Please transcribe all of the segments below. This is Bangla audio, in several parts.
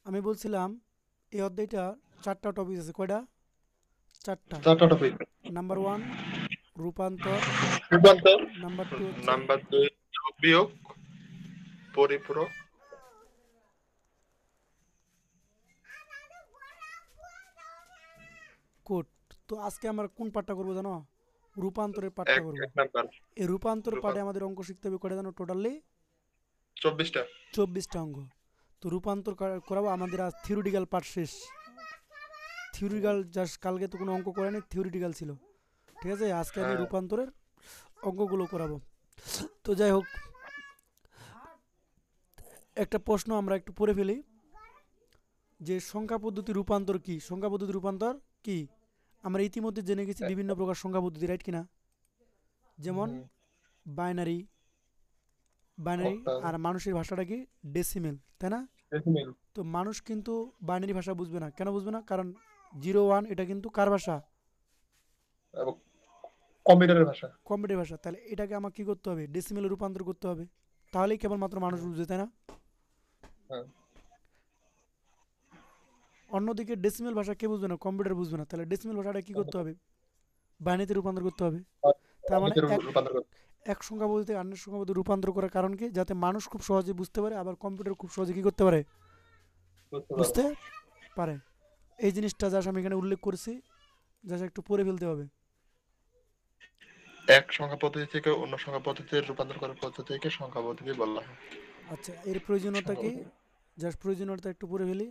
আমি বলছিলাম এই অধ্যায়টা চারটা টপিক আছে, কয়টা? চারটা। চারটা টপিক। নাম্বার ওয়ান রূপান্তর, রূপান্তর, নাম্বার টু হচ্ছে নাম্বার 2 যোগ বিয়োগ, পরিপূরক। কোড। তো আজকে আমরা কোন পাঠটা করবো জানো? রূপান্তরের পাঠটা এক করব। এক নাম্বার এই রূপান্তর পাঠে রূপান্তর। আমাদের অঙ্ক শিখতে হবে কয়টা জানো? টোটালি 24টা। 24টা অঙ্ক। তো রূপান্তর করাবো। আমাদের আজ থিওরিটিক্যাল পার্ট শেষ। থিওরিটিক্যাল জাস্ট কালকে তো কোনো অঙ্ক করেনি, থিওরিটিক্যাল ছিল। ঠিক আছে, আজকে আমি হ্যাঁ, রূপান্তরের অঙ্কগুলো করাবো। তো যাই হোক, একটা প্রশ্ন আমরা একটু পড়ে ফেলি, যে সংখ্যা পদ্ধতি রূপান্তর কি? সংখ্যা পদ্ধতি রূপান্তর কি? আমরা ইতিমধ্যে জেনে গেছি বিভিন্ন প্রকার সংখ্যা পদ্ধতি, রাইট কিনা? যেমন হুম, বাইনারি, বাইনারি। অক্টাল, আর মানুষের ভাষাটা কি? ডেসিমেল, তাই না? ডেসিমেল তো মানুষ কিন্তু বাইনারি ভাষা বুঝবে না। কেন বুঝবে না? কারণ 0 1 এটা কিন্তু কার ভাষা? এবং কম্পিউটারের ভাষা। কম্পিউটার ভাষা। তাহলে এটাকে আমাকে কী করতে হবে? ডেসিমেলে রূপান্তর করতে হবে। তাহলেই কেবলমাত্র মানুষ হুম, বুঝবে, তাই না? হ্যাঁ, অন্যদিকে ডেসিমেল ভাষা কে বুঝবে না? কম্পিউটার বুঝবে না। তাহলে ডেসিমেল ভাষাটা কী করতে হবে? বাইনারিতে রূপান্তর করতে হবে। তার মানে অমিতের এক রূপান্তর করতে। এক সংখ্যা পদ্ধতি থেকে অন্য সংখ্যা পদ্ধতি রূপান্তর করার কারণ কি? যাতে মানুষ খুব সহজে বুঝতে পারে, আবার কম্পিউটার খুব সহজে কী করতে পারে? বুঝতে পারো। বুঝতে পারে। এই জিনিসটা জাস্ট আমি এখানে উল্লেখ করেছি, জাস্ট একটু পড়ে ফেলতে হবে। এক সংখ্যা পদ্ধতি থেকে অন্য সংখ্যা পদ্ধতিতে রূপান্তর করার পদ্ধতিকে সংখ্যা পদ্ধতি বলা হয়। আচ্ছা, এর প্রয়োজনীয়তা সংখ্যা কি? পদ্ধতি। জাস্ট প্রয়োজনীয়তা একটু পড়ে ফেলি।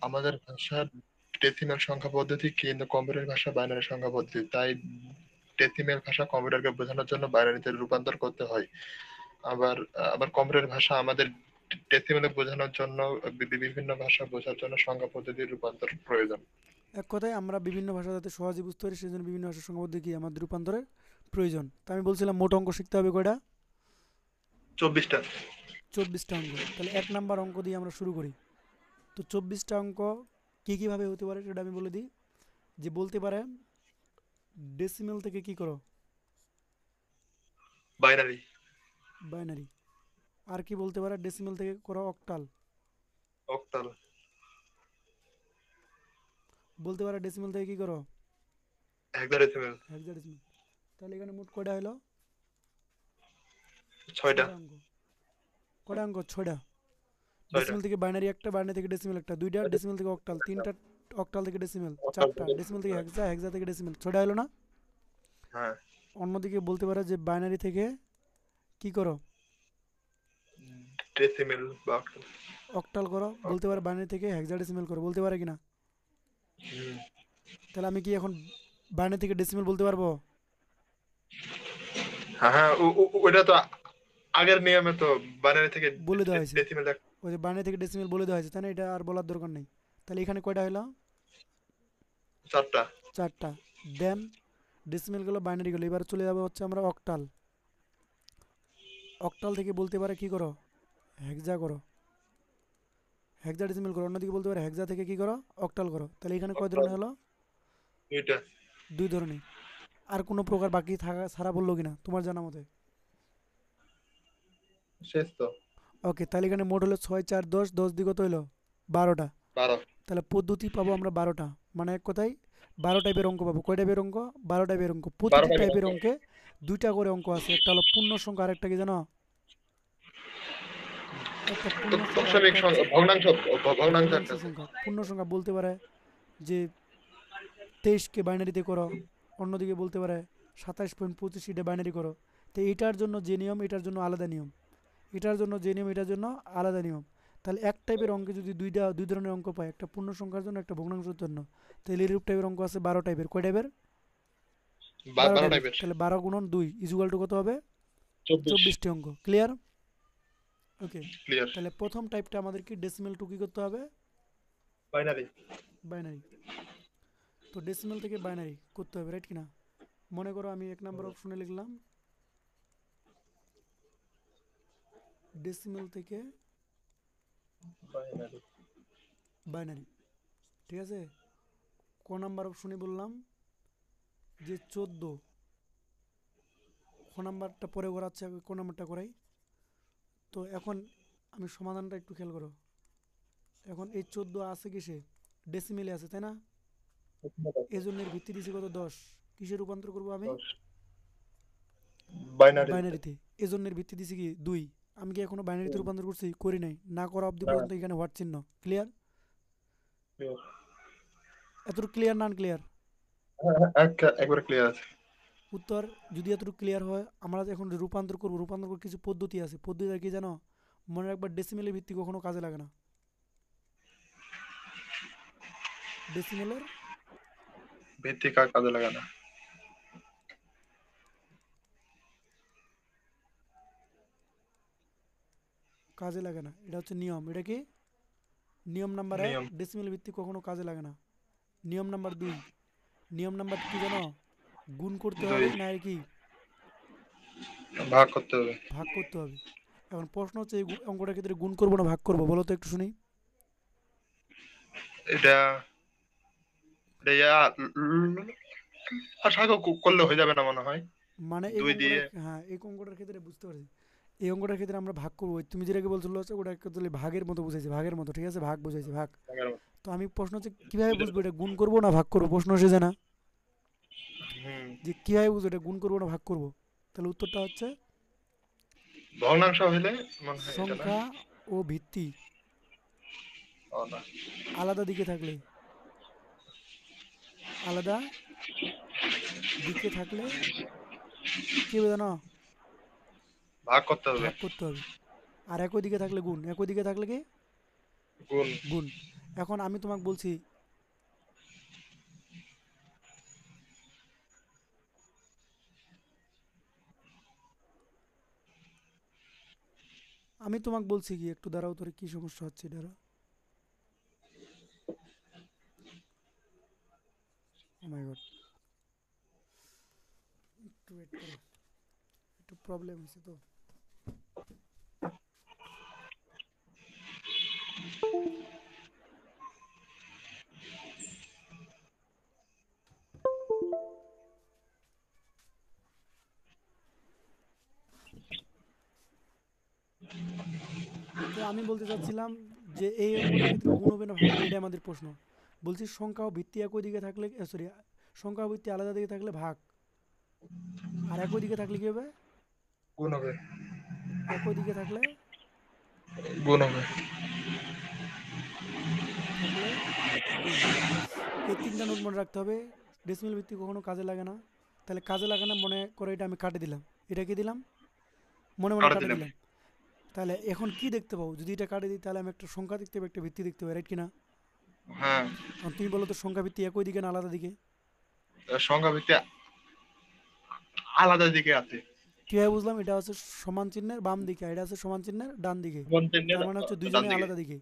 আমাদের ভাষার ডেসিমেল সংখ্যা পদ্ধতি, কিন্তু কম্পিউটার ভাষা বাইনারি সংখ্যা পদ্ধতি। তাই ডেসিমেল ভাষা কম্পিউটারকে বোঝানোর জন্য বাইনারিতে রূপান্তর করতে হয়। আবার আবার কম্পিউটার ভাষা আমাদের ডেসিমেলে বোঝানোর জন্য, বিভিন্ন ভাষা বোঝার জন্য সংখ্যা পদ্ধতির রূপান্তর প্রয়োজন। এক কথায় আমরা বিভিন্ন ভাষা যাতে সহজে বুঝতে পারি, সেই জন্য বিভিন্ন ভাষার সংখ্যা পদ্ধতি কি আমাদের রূপান্তরের প্রয়োজন। তা আমি বলছিলাম মোট অঙ্ক শিখতে হবে কয়টা? 24টা। 24টা অঙ্ক। তাহলে 1 নাম্বার অঙ্ক দিয়ে আমরা শুরু করি। তো 24টা অঙ্ক কী কীভাবে হতে পারে সেটা আমি বলে দিই। যে বলতে পারে ডেসিমেল থেকে কি করো? বাইনারি। বাইনারি। আর কি বলতে পারে ডেসিমেল থেকে করো? অক্টাল। অক্টাল। বলতে পারে ডেসিমেল থেকে কি করো? হেক্সাডেসিমেল। হেক্সাডেসিমেল। তাহলে এখানে মোট কয়টা হলো? 6টা। 6টা অঙ্ক। কয়টা অঙ্ক? 6টা। 6টা। ডেসিমেল থেকে বাইনারি একটা, বাইনারি থেকে ডেসিমেল একটা, দুইটা ডেসিমেল থেকে অক্টাল তিনটা, অক্টাল থেকে ডেসিমেল অক্টাল চারটা, থেকে। ডেসিমেল থেকে হেক্সা, হেক্সা থেকে ডেসিমেল, 6টা হলো না? হ্যাঁ। অন্যদিকে বলতে পারে যে বাইনারি থেকে কি করো? ডেসিমেল বা অক্টাল। অক্টাল করো। বলতে পারে বাইনারি থেকে হেক্সাডেসিমেল করো, বলতে পারে কিনা? হুম। তাহলে আমি কি এখন বাইনারি থেকে ডেসিমেল বলতে পারবো? হ্যাঁ, হ্যাঁ, ওটা তো আগের নিয়মে তো বাইনারি থেকে বলে দেওয়া হয়েছে। ডেসিমেল। ওই যে বাইনারি থেকে ডেসিমেল বলে দেওয়া হয়েছে, তাই না? এটা আর বলার দরকার নেই। তাহলে এখানে কয়টা হলো? 4টা। চারটা। দেন ডেসিমেল গেলো, বাইনারি গেলো, এবার চলে যাবে হচ্ছে আমরা অক্টাল। অক্টাল থেকে বলতে পারে কি করো? হেক্সা করো, হেক্সাডেসিমেল করো। অন্যদিকে বলতে পারে হেক্সা থেকে কি করো? অক্টাল করো। তাহলে এখানে কয় অক্টাল ধরনের হলো? 2টা। 2 ধরনের। আর কোনো প্রকার বাকি থাকা ছাড়া বললো কিনা তোমার জানা মতে? শেষ তো। ওকে, তাহলে এখানে মোট হলো 6 4 10, 10 দিয়ে কত হলো? 12টা। 12। তাহলে পদ্ধতি পাবো আমরা 12টা। মানে এক কথায় 12 টাইপের অঙ্ক পাবো। কয় টাইপের অঙ্ক? 12 টাইপের অঙ্ক। প্রতিটি 12টা টাইপের অঙ্ক। অঙ্কে দুইটা করে অঙ্ক আছে। একটা হলো পূর্ণ সংখ্যা, আরেকটা কি জানো? একটা তো পূর্ণ সংখ্যা, দশমিক আরেকটা হচ্ছে ভগ্নাংশ। ভগ্নাংশ ভগ্নাংশ একটা আছে। সংখ্যা। পূর্ণ সংখ্যা বলতে পারে যে 23কে বাইনারিতে করো, অন্যদিকে বলতে পারে 27.25 এটা বাইনারি করো। তো এটার জন্য যে নিয়ম, এটার জন্য আলাদা নিয়ম, এটার জন্য যে নিয়ম, এটার জন্য আলাদা নিয়ম। তাহলে এক টাইপের অঙ্কে যদি দুই ধরনের অঙ্ক পায়, একটা পূর্ণ সংখ্যার জন্য, একটা ভগ্নাংশের জন্য, তাহলে এরূপ টাইপের অঙ্ক আছে 12 টাইপের। কয় টাইপের? 12 12 টাইপের। টাইপের। তাহলে 12 × 2 ইজুয়াল টু কত হবে? 24। 24টি অঙ্ক। ক্লিয়ার? ওকে। ক্লিয়ার। তাহলে প্রথম টাইপটা আমাদের কি? ডেসিমেল টু কি করতে হবে? বাইনারি। বাইনারি। তো ডেসিমেল থেকে বাইনারি করতে হবে, রাইট কিনা? মনে করো আমি 1 নম্বর অপশনে লিখলাম ডেসিমেল থেকে বাইনারি। বাইনারি। ঠিক আছে। ক নাম্বার অপশনে বললাম যে 14। ক নাম্বারটা পরে করাচ্ছে, আগে ক নাম্বারটা করাই। তো এখন আমি সমাধানটা একটু খেয়াল করো। এখন এই 14 আছে কিসে? ডেসিমেলে আছে, তাই না? এজন্য এর ভিত্তি দিছি কত? 10। কিসে রূপান্তর করব আমি? বাইনারি। বাইনারিতে। এজন্যের ভিত্তি দিছি কি? 2। আমি কি এখনো বাইনারিতে রূপান্তর করছি? করি নাই। না করা অবধি পর্যন্ত এখানে হোয়াট চিহ্ন। ক্লিয়ার? এতটুকু ক্লিয়ার না আনক্লিয়ার? একবারে ক্লিয়ার আছে। উত্তর যদি এতটুকু ক্লিয়ার হয়, আমরা এখন রূপান্তর করব। রূপান্তর করার কিছু পদ্ধতি আছে। পদ্ধতিটা কি জানো? মনে রাখবা, ডেসিমেলের ভিত্তি কখনো কাজে লাগে না। ডেসিমেলের ভিত্তি কাজে লাগে না। কাজে লাগে না, এটা হচ্ছে নিয়ম। এটা কি নিয়ম নাম্বার 1? নিয়ম। ডেসিমেল ভিত্তি কখনো কাজে লাগে না। নিয়ম নাম্বার 2, নিয়ম নাম্বার কি জানো? গুণ করতে 2 হবে, না আর কি ভাগ করতে হবে। ভাগ করতে হবে। এখন প্রশ্ন হচ্ছে এই অঙ্কটার ক্ষেত্রে গুণ করবো না ভাগ করবো, বলো তো একটু শুনি। এটা এটা ইয়া আশা করলে হয়ে যাবে না মনে হয়। মানে এই 2 অঙ্কটার, দিয়ে হ্যাঁ এই অঙ্কটার ক্ষেত্রে বুঝতে পারছি। এই অঙ্কটার ক্ষেত্রে আমরা ভাগ করবো। তুমি যেটাকে বলছিল হচ্ছে ওটা একচুয়ালি ভাগের মতো বুঝাইছে, ভাগের মতো, ঠিক আছে, ভাগ বুঝাইছে, ভাগ। তো আমি প্রশ্ন হচ্ছে কিভাবে বুঝবো এটা গুণ করবো না ভাগ করবো, প্রশ্ন এসেছে না হুম যে কিভাবে বুঝবো এটা গুণ করবো না ভাগ করবো? তাহলে উত্তরটা হচ্ছে ভগ্নাংশ হলে মনে হয় এটা না। সংখ্যা ও ভিত্তি ও না, আলাদা দিকে থাকলে, আলাদা দিকে থাকলে কি হবে জানো? ভাগ করতে হবে। ভাগ করতে হবে। আর একই দিকে থাকলে গুণ, একই দিকে থাকলে কি? গুণ। গুণ। এখন আমি তোমাকে বলছি, কি একটু দাঁড়াও, তোর কি সমস্যা হচ্ছে দাঁড়া। ও মাই গড, একটু ওয়েট করো, একটু প্রবলেম হয়েছে তো। তো আমি বলতে চাচ্ছিলাম যে এই অঙ্কটার ক্ষেত্রে গুণ হবে না ভাগ হবে, এটা আমাদের প্রশ্ন। বলছি সংখ্যা ও ভিত্তি একই দিকে থাকলে, সরি, সংখ্যা ও ভিত্তি আলাদা দিকে থাকলে ভাগ, আর একই দিকে থাকলে কি হবে? গুণ হবে। একই দিকে থাকলে গুণ হবে। থাকলে গুণ। এই 3টা নোট মনে রাখতে হবে। ডেসিমেল ভিত্তি কখনো কাজে লাগে না। তাহলে কাজে লাগে না মনে করে এটা আমি কাটে দিলাম। এটা কি দিলাম? মনে মনে কাটা কাটে দিলাম। দিলাম। তাহলে এখন কি দেখতে পাবো? যদি এটা কাটে দিই তাহলে আমি একটা সংখ্যা দেখতে পাবো, একটা ভিত্তি দেখতে পাবো, রাইট কিনা? হ্যাঁ, এখন তুমি বলো তো সংখ্যা ভিত্তি একই দিকে না আলাদা দিকে? সংখ্যা ভিত্তি আলাদা দিকে আছে। কীভাবে বুঝলাম? এটা হচ্ছে সমান চিহ্নের বাম দিকে, আর এটা হচ্ছে সমান চিহ্নের ডান দিকে। কোন চিহ্নের তার মানে হচ্ছে ডান দুইজনে দিকে। আলাদা দিকে।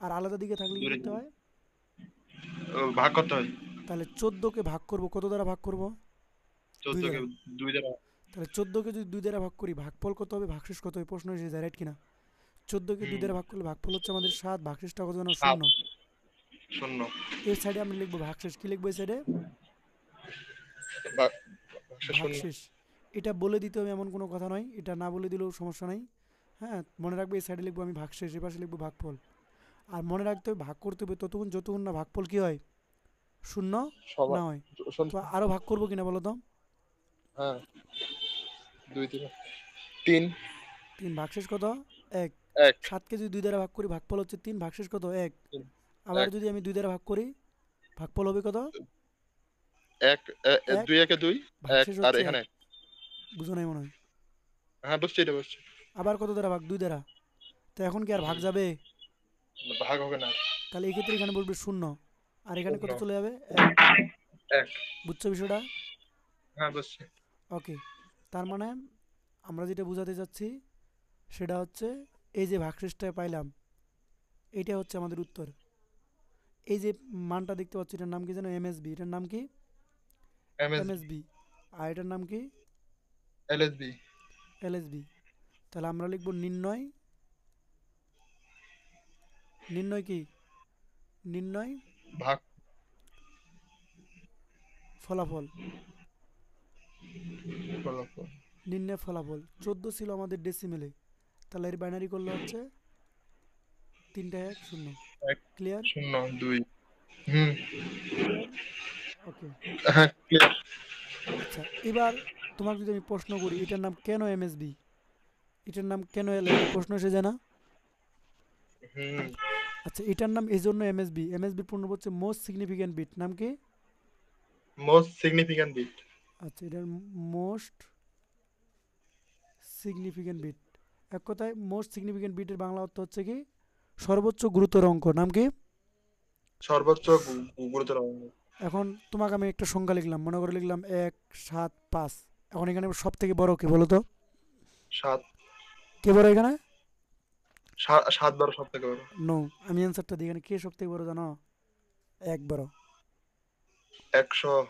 আর আলাদা দিকে থাকলে কি দূরে করতে হয়? ভাগ করতে হয়। তাহলে 14কে ভাগ করব, কত দ্বারা ভাগ করব? 2 14 কে দ্বারা। 2 দ্বারা। তাহলে 14কে যদি 2 দ্বারা ভাগ করি, ভাগফল কত হবে, ভাগশেষ কত হবে, প্রশ্ন এসে যায়, রাইট কিনা? 14কে 2 হুম, দ্বারা ভাগ করলে ভাগফল হচ্ছে আমাদের 7, ভাগশেষটা কত জানো? 7 শূন্য। 0 এর সাইডে আমরা লিখবো ভাগশেষ। কি লিখবো এই সাইডে? ভাগ 0। ভাগশেষ। এটা বলে দিতে হবে এমন কোনো কথা নয়, এটা না বলে দিলেও সমস্যা নাই। হ্যাঁ, মনে রাখবে এই সাইডে লিখবো আমি ভাগশেষ, এ পাশে লিখবো ভাগফল। আর মনে রাখতে হবে ভাগ করতে হবে ততক্ষণ যতক্ষণ না ভাগফল কি হয়, শূন্য না সমান। হয়। তো শূন্য। আরও ভাগ করবো কিনা বলো তো? হ্যাঁ, 2 3 3 3, ভাগশেষ কত? 1। 1 7কে যদি 2 দ্বারা ভাগ করি, ভাগফল হচ্ছে 3, ভাগশেষ কত? 1। 3 আবার 1 যদি আমি 2 দ্বারা ভাগ করি, ভাগফল হবে কত? 1 1, 2 একে 2 1 ভাগশেষ আর হচ্ছে 1। এখানে। বুঝো নাই মনে হয়? হ্যাঁ, বুঝছি, এটা বুঝছি। আবার কত দ্বারা ভাগ? 2 দ্বারা। তো এখন কি আর ভাগ হুম, যাবে? ভাগ হবে না। তাহলে এই ক্ষেত্রে এখানে বলবে শূন্য, আর এখানে কত 0 চলে যাবে? 1। 1। বুঝছো বিষয়টা? হ্যাঁ, বুঝছি। ওকে। তার মানে আমরা যেটা বোঝাতে চাচ্ছি সেটা হচ্ছে এই যে ভাগশেষটা পাইলাম, এটা হচ্ছে আমাদের উত্তর। এই যে মানটা দেখতে পাচ্ছি এটার নাম কি যেন? এমএসবি। এটার নাম কি? এমএসবি। এমএসবি। আর এটার নাম কি? এলএসবি। এলএসবি। তাহলে আমরা লিখব নির্ণয়, নির্ণয় কি? নির্ণয় ভাগ ফলাফল। ফলাফল। নির্ণয় ফলাফল 14 ছিল আমাদের ডেসিমেলে, তাহলে এর বাইনারি করলে হচ্ছে 3টা 1 0। এক ক্লিয়ার? 0 2। হুম। ক্লিয়ার? ওকে। হ্যাঁ, ক্লিয়ার। আচ্ছা, এবার তোমাকে যদি আমি প্রশ্ন করি এটার নাম কেন এমএসবি, এটার নাম কেন এলএসবি, প্রশ্ন এসে যায় না? হুম। আচ্ছা, এটার নাম এই জন্য এমএসবি, এমএসবির পূর্ণ হচ্ছে মোস্ট সিগনিফিক্যান্ট বিট, নাম কি? Most significant bit. আচ্ছা, এটার মোস্ট সিগনিফিক্যান্ট বিট, এক কথায় মোস্ট সিগনিফিক্যান্ট বিটের বাংলা অর্থ হচ্ছে কি সর্বোচ্চ গুরুতর অঙ্ক, নাম কি? সর্বোচ্চ গুরুতর অঙ্গ। এখন তোমাকে আমি একটা সংখ্যা লিখলাম, মনে করে লিখলাম 1 7 5। এখন এখানে সব থেকে বড় কে বলো তো? 7। কে বড় এখানে? 7 12 সব থেকে বড়। নো, আমি অ্যান্সারটা দিই, এখানে কে সব থেকে বড় জানো? 1 বড়। 100।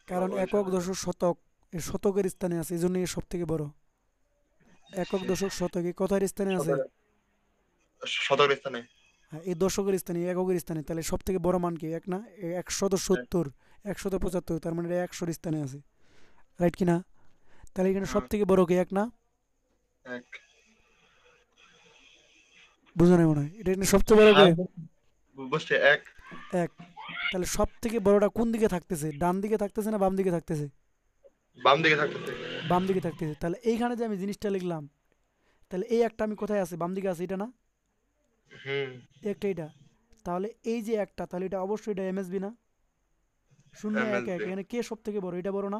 কারণ ওই একক দশক শতক এর শতকের স্থানে আছে, এই জন্য এর সব থেকে বড়। একক দশক শতক এই কথার স্থানে আছে। শতকের শতকের স্থানে। হ্যাঁ, এই দশকের স্থানে এককের স্থানে, তাহলে সব থেকে বড় মান কি? এক না? 170, 175, তার মানে এটা 100-র স্থানে আছে, রাইট কি না? তাহলে এখানে সব হ্যাঁ, থেকে বড় কে? এক না? 1। বুঝো নাই মনে হয়, এটা এখানে সবচেয়ে বড় কে? হ্যাঁ, বুঝছি 1। এক। তাহলে সব থেকে বড়টা কোন দিকে থাকতেছে, ডান দিকে থাকতেছে না বাম দিকে থাকতেছে? বাম দিকে থাকতেছে। বাম দিকে থাকতেছে। তাহলে এইখানে যে আমি জিনিসটা লিখলাম, তাহলে এই একটা আমি কোথায় আছে? বাম দিকে আছে, এটা না? হুম। এই একটা, এটা। তাহলে এই যে একটা, তাহলে এটা অবশ্যই এটা এমএসবি না? 0 1 1, এমএসবি। এখানে কে সব থেকে বড়? এটা বড় না?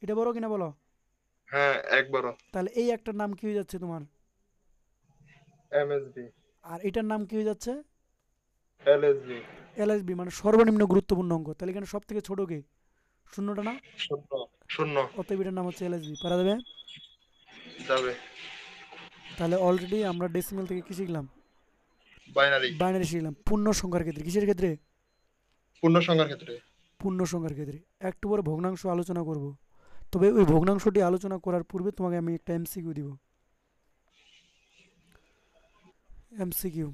এটা বড় কিনা বলো? হ্যাঁ, 1 বড়। তাহলে এই একটার নাম কি হয়ে যাচ্ছে তোমার? এমএসবি। আর এটার নাম কি হয়ে যাচ্ছে? এলএসবি। এলএসবি, মানে সর্বনিম্ন গুরুত্বপূর্ণ অঙ্ক। তাহলে এখানে সব থেকে ছোট কে? শূন্যটা না? 0 0 অতএব এটার নাম হচ্ছে এলএসবি। পারা যাবে? যাবে। তাহলে অলরেডি আমরা ডেসিমেল থেকে কি শিখলাম? বাইনারি। বাইনারি শিখলাম। পূর্ণ সংখ্যার ক্ষেত্রে, কিসের ক্ষেত্রে? পূর্ণ সংখ্যার ক্ষেত্রে। পূর্ণ সংখ্যার ক্ষেত্রে। একটু পরে ভগ্নাংশ আলোচনা করব, তবে ওই ভগ্নাংশটি আলোচনা করার পূর্বে তোমাকে আমি একটা এমসিকিউ দিব। এমসিকিউ,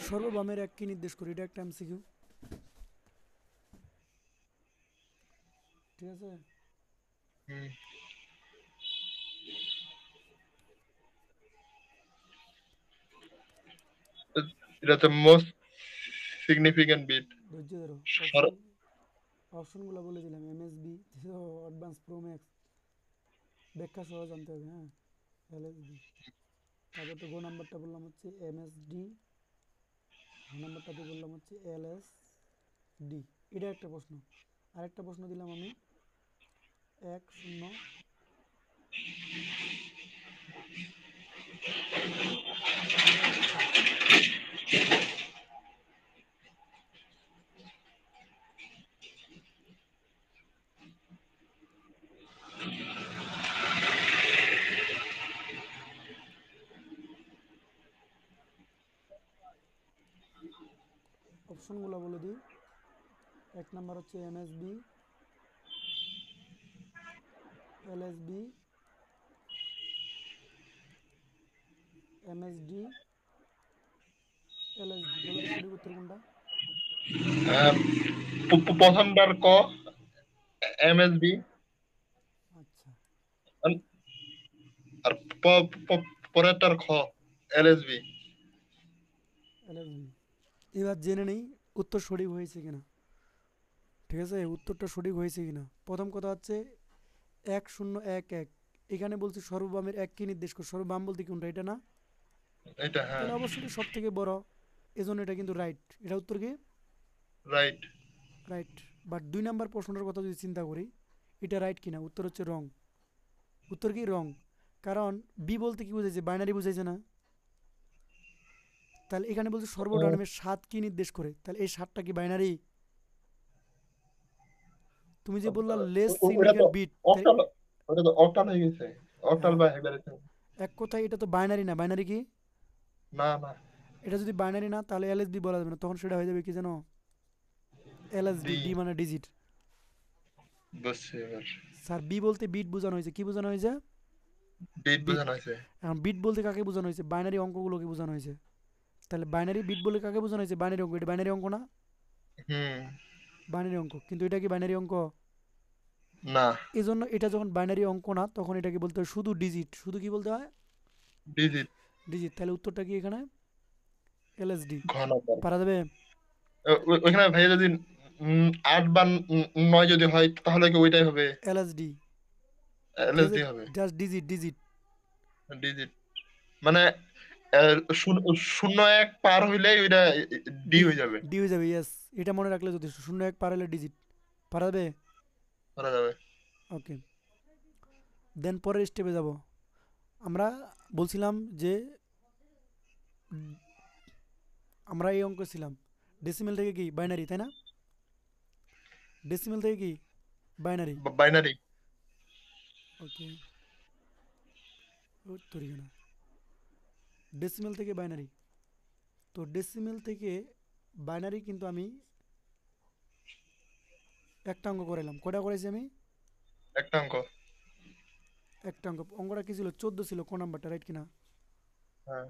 সর্ববামের এক কি নির্দেশ করি, এটা একটা এমসিকিউ, ঠিক আছে? হুম। এটা তো মোস্ট সিগনিফিক্যান্ট বিট। ধৈর্য ধরো, সর অপশনগুলো বলে দিলাম। এমএসবি, অ্যাডভান্স প্রো ম্যাক্স, ব্যাখ্যা সহ জানতে হবে, হ্যাঁ। এলএসবি, তারপর তো গো নাম্বারটা বললাম হচ্ছে এমএসডি, ঘ নাম্বারটাতে বললাম হচ্ছে এলএসডি। এটা একটা প্রশ্ন। আরেকটা প্রশ্ন দিলাম আমি, 1 0 1 7। অপশনগুলো বলে দিই। এক নাম্বার হচ্ছে এমএসবি, এলএসবি, এমএসডি, এলএসডি। বলো তো সঠিক উত্তর কোনটা? প্রথমটার ক এমএসবি। আচ্ছা, আর পরেরটার খ এলএসবি। এলএসবি। এবার জেনে নেই উত্তর সঠিক হয়েছে কিনা, ঠিক আছে? উত্তরটা সঠিক হয়েছে কিনা। প্রথম কথা হচ্ছে 1 0 1 1, এখানে বলছি সর্ববামের এক কি নির্দেশ করে, সর্ববাম বলতে কোনটা? এটা না? এটা হ্যাঁ। তাহলে অবশ্যই সব থেকে বড়, এজন্য এটা কিন্তু রাইট। এটা উত্তর কি? রাইট। রাইট। বাট 2 নাম্বার প্রশ্নটার কথা যদি চিন্তা করি, এটা রাইট কিনা, উত্তর হচ্ছে রং। উত্তর কি? রং। কারণ বি বলতে কি বুঝাইছে? বাইনারি বুঝাইছে না? তাহলে এখানে বলছে সর্বডানমের 7 কি নির্দেশ করে, তাহলে এই 7টা কি বাইনারি? তুমি যে বললা লেস ওটা তো সিগনিফিক্যান্ট বিট, তাই অক্টাল। ওটা তো অক্টাল হয়ে গেছে। অক্টাল হ্যাঁ, বা হেক্সাডেসিমাল। এক কথায় এটা তো বাইনারি না। বাইনারি কি? না না। এটা যদি বাইনারি না, তাহলে এলএসবি বলা যাবে না, তখন সেটা হয়ে যাবে কি জানো? LSD, D. ডি মানে ডিজিট। বুঝছি এবার। স্যার বি বলতে বিট বোঝানো হয়েছে, কি বোঝানো হয়েছে? Bit bit. বোঝানো হয়েছে। এখন বিট বলতে কাকে বোঝানো হয়েছে? বাইনারি অঙ্কগুলোকে বোঝানো হয়েছে। তাহলে বাইনারি বিট বলে কাকে বোঝানো হয়েছে? বাইনারি অঙ্ক। এটা বাইনারি অঙ্ক না? হুম। বাইনারি অঙ্ক, কিন্তু এটা কি বাইনারি অঙ্ক? না। এই জন্য এটা যখন বাইনারি অঙ্ক না, তখন এটাকে বলতে হয় শুধু ডিজিট। শুধু কি বলতে হয়? ডিজিট। ডিজিট। তাহলে উত্তরটা কি এখানে? এলএসডি। ঘ নাম্বার। পারা যাবে? ওইখানে ভাইয়া যদি 8 বা 9 যদি হয় তাহলে কি ওইটাই হবে? এলএসডি। ঠিক আছে, এলএসডি হবে। Just digit digit. ডিজিট মানে আহ, শূন্য এক পার হইলেই ওইটা ডি ডি। হয়ে যাবে। ডি হয়ে যাবে, ইয়েস। এটা মনে রাখলে যথেষ্ট। শূন্য এক পার হলে ডিজিট। পারা যাবে? করা যাবে। ওকে। দেন পরের স্টেপে যাব আমরা। বলছিলাম যে উম, আমরা এই অঙ্ক ছিলাম ডেসিমেল থেকে কি বাইনারি, তাই না? ডেসিমেল থেকে কি বাইনারি। বাইনারি। ওকে। তৈরি না। ডেসিমেল থেকে বাইনারি। তো ডেসিমেল থেকে বাইনারি কিন্তু আমি একটা অঙ্ক করাইলাম। কয়টা করেছি আমি? একটা অঙ্ক। একটা অঙ্ক। অঙ্কটা কি ছিল? 14 ছিল, ক নাম্বারটা, রাইট কিনা? হ্যাঁ।